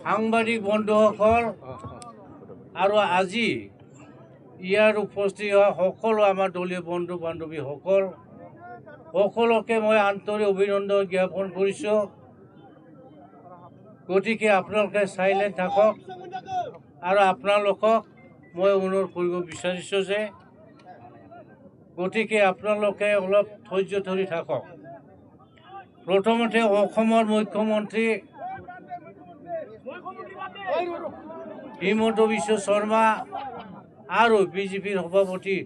সাংবাদিক বন্ধুসকল আৰু আজি ইয়াৰ উপস্থিত হোৱা সকলো আমাৰ দলীয় বন্ধু বান্ধৱীসকল সকলোকে মই আন্তৰিক অভিনন্দন জ্ঞাপন কৰিছোঁ। গতিকে আপোনালোকে চাইলেণ্ট থাকক আৰু আপোনালোকক মই অনুৰোধ কৰিব বিচাৰিছোঁ যে গতিকে আপোনালোকে অলপ ধৈৰ্য ধৰি থাকক। প্ৰথমতে অসমৰ মুখ্যমন্ত্ৰী হিমন্ত বিশ্ব শৰ্মা আৰু বিজেপিৰ সভাপতি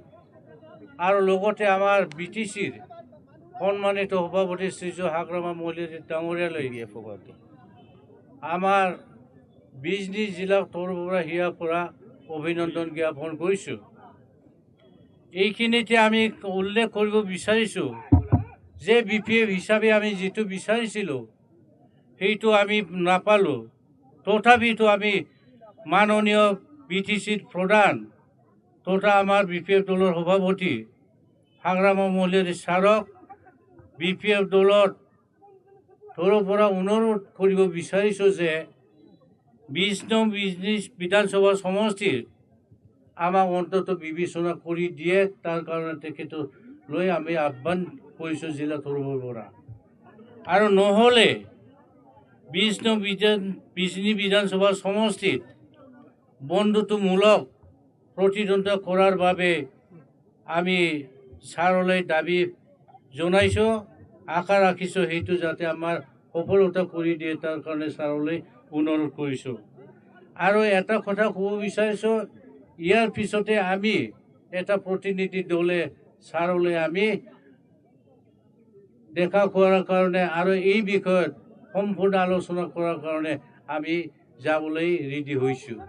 আৰু লগতে আমাৰ BTCৰ সন্মানিত সভাপতি শ্ৰীযুত হাগ্ৰামা মহোদয় ডাঙৰীয়ালৈ আমাৰ বিজনী জিলাৰ তৰফৰ পৰা হিয়াৰ পৰা অভিনন্দন জ্ঞাপন কৰিছোঁ। এইখিনিতে আমি উল্লেখ কৰিব বিচাৰিছোঁ যে BPF হিচাপে আমি যিটো বিচাৰিছিলোঁ সেইটো আমি নাপালোঁ। তথাপিতো আমি মাননীয় BTCৰ প্ৰধান তথা আমাৰ BPF দলৰ সভাপতি হাগ্ৰামা মহোদয় ছাৰক BPF দলৰ তৰফৰ পৰা অনুৰোধ কৰিব বিচাৰিছোঁ যে 20 নং বিধানসভা সমষ্টিৰ আমাক অন্তত বিবেচনা কৰি দিয়ে, তাৰ কাৰণে তেখেতলৈ আমি আহ্বান কৰিছোঁ জিলা তৰফৰ পৰা। আৰু নহ'লে 20 নং বিজনী বিধানসভা সমষ্টিত বন্ধুত্বমূলক প্ৰতিদ্বন্দ্বিতা কৰাৰ বাবে আমি ছাৰলৈ দাবী জনাইছোঁ। আশা ৰাখিছোঁ সেইটো যাতে আমাৰ সফলতা কৰি দিয়ে, তাৰ কাৰণে ছাৰলৈ অনুৰোধ কৰিছোঁ। আৰু এটা কথা ক'ব বিচাৰিছোঁ, ইয়াৰ পিছতে আমি এটা প্ৰতিনিধি দলে ছাৰলৈ আমি দেখা কৰাৰ কাৰণে আৰু এই বিষয়ত সম্পূৰ্ণ আলোচনা কৰাৰ কাৰণে আমি যাবলৈ ৰেডি হৈছোঁ।